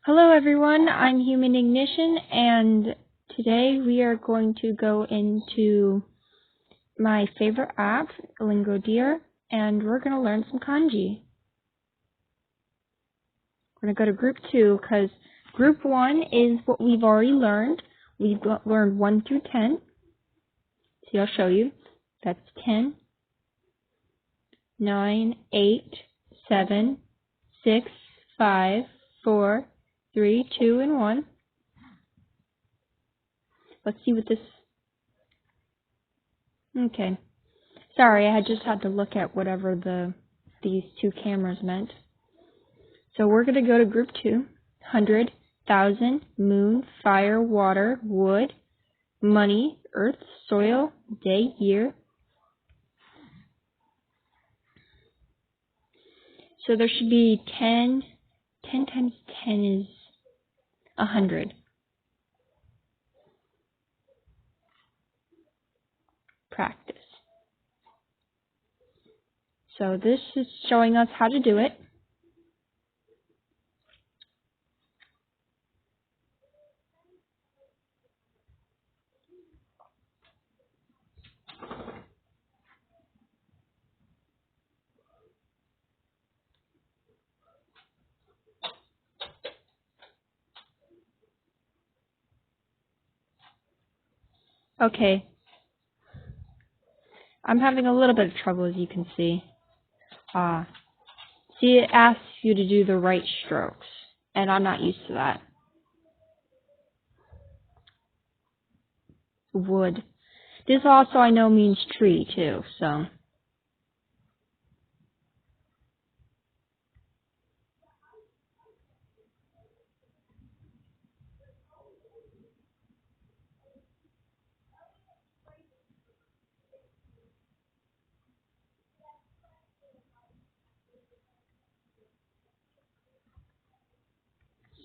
Hello everyone, I'm Human Ignition, and today we are going to go into my favorite app, Lingodeer, and we're going to learn some kanji. We're going to go to group 2 because group 1 is what we've already learned. We've learned 1 through 10. See, I'll show you. That's 10, 9, 8, 7, 6, 5, 4, 3, 2, and 1. Let's see what this... Okay. Sorry, I just had to look at whatever these two cameras meant. So we're going to go to group 2. 100, 1,000, moon, fire, water, wood, money, earth, soil, day, year. So there should be 10. 10 times 10 is 100. Practice. So this is showing us how to do it. Okay. I'm having a little bit of trouble, as you can see. See, it asks you to do the right strokes, and I'm not used to that. Wood. This also, I know, means tree, too, so...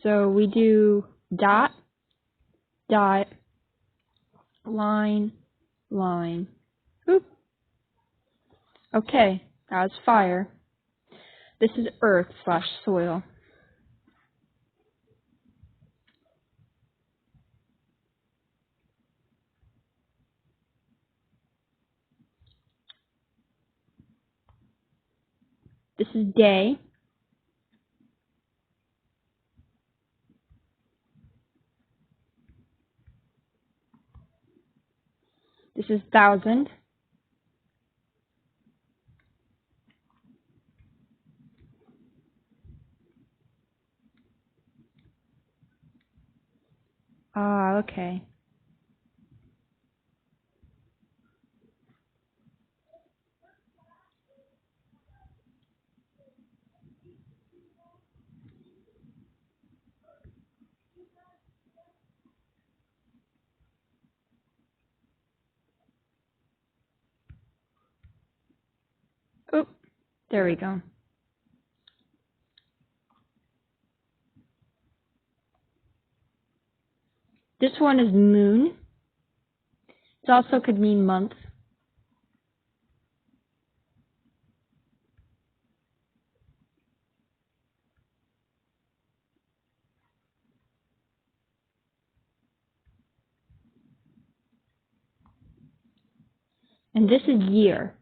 So we do dot, dot, line, line. Oop. Okay, that was fire. This is earth / soil. This is day. This is 1,000. Okay. Oop. There we go. This one is moon. It also could mean month. And this is year.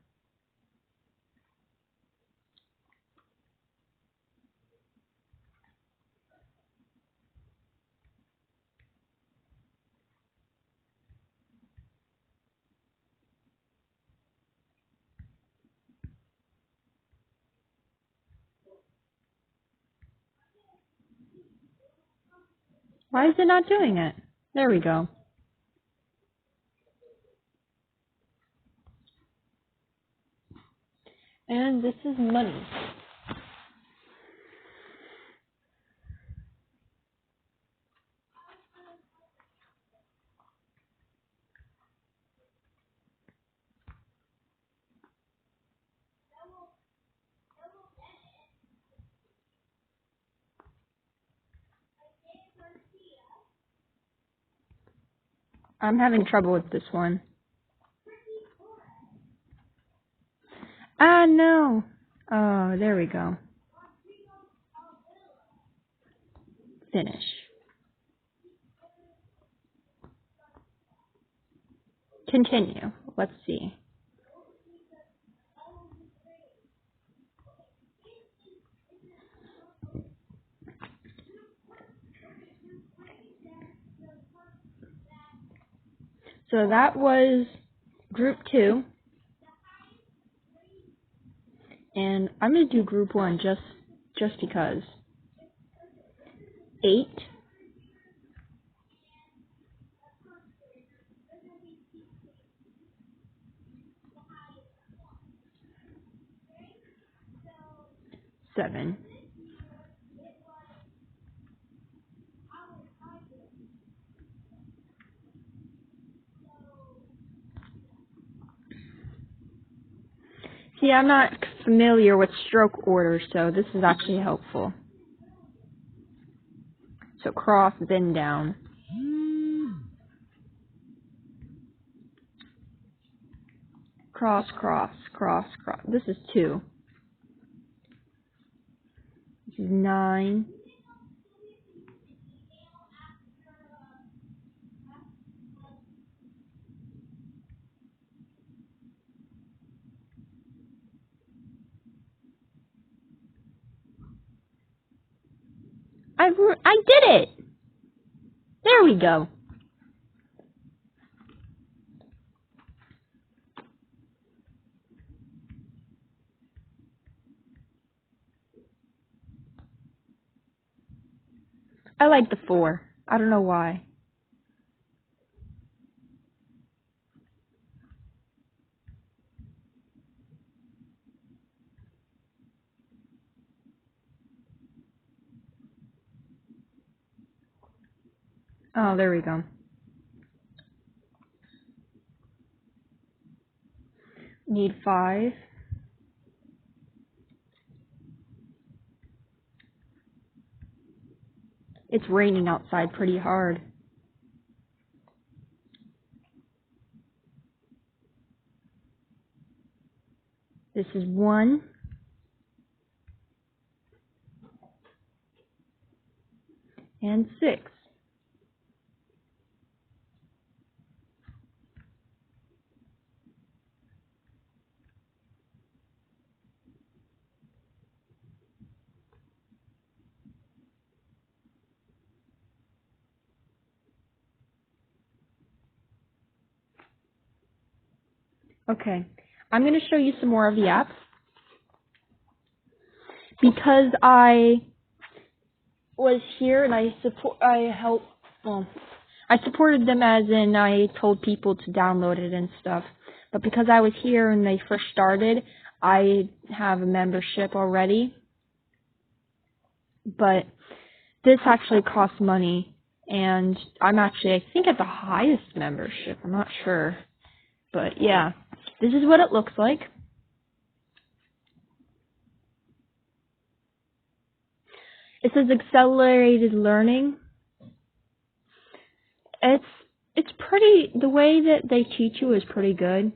Why is it not doing it? There we go. And this is money. I'm having trouble with this one. No. Oh, there we go. finish. Continue. Let's see. So that was group 2. And I'm going to do group 1 just because. 8. 7. See, I'm not familiar with stroke order, so this is actually helpful. So cross, then down. Cross, cross, cross, cross. This is 2. This is 9. I did it! There we go. I like the 4. I don't know why. Oh, there we go. Need 5. It's raining outside pretty hard. This is 1. And 6. Okay, I'm going to show you some more of the app. Because I was here and I supported them, as in I told people to download it and stuff. But because I was here when they first started, I have a membership already. But this actually costs money, and I'm actually, I think, at the highest membership. I'm not sure. But yeah, this is what it looks like. It says accelerated learning. It's pretty, the way that they teach you is pretty good,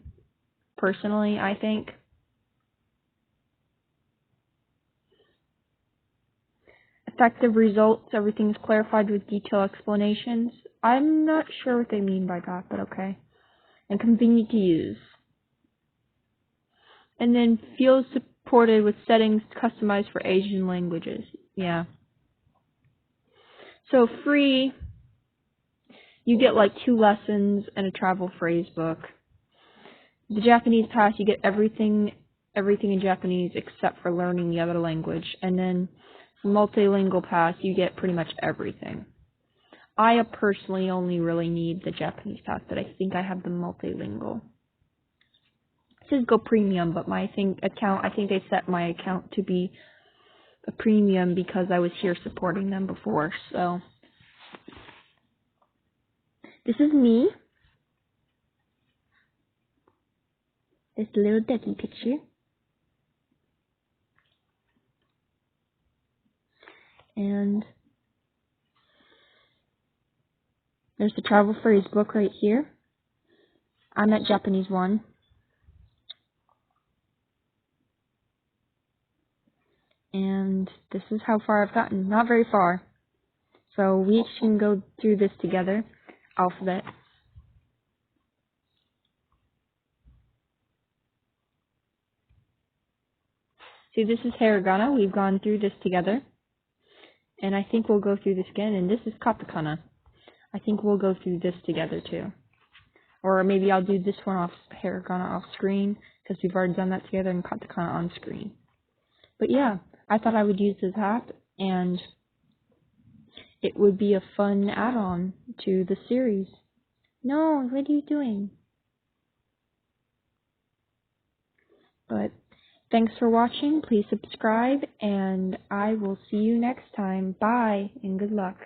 personally, I think. Effective results, everything's clarified with detailed explanations. I'm not sure what they mean by that, but okay. And convenient to use. And then feels supported with settings customized for Asian languages. Yeah. So free, you get like 2 lessons and a travel phrase book. The Japanese pass, you get everything in Japanese except for learning the other language. And then the multilingual pass, you get pretty much everything. I personally only really need the Japanese pass, but I think I have the multilingual. It says go premium, but my account, I think they set my account to be a premium because I was here supporting them before. So this is me. This little ducky picture. And there's the travel phrase book right here. I'm at Japanese 1. And this is how far I've gotten. Not very far. So we each can go through this together. Alphabet. See, this is hiragana. We've gone through this together. And I think we'll go through this again. And this is katakana. I think we'll go through this together too. Or maybe I'll do this one off hiragana off screen, because we've already done that together, and katakana on screen. But yeah, I thought I would use this app, and it would be a fun add-on to the series. No, what are you doing? But thanks for watching. Please subscribe, and I will see you next time. Bye, and good luck.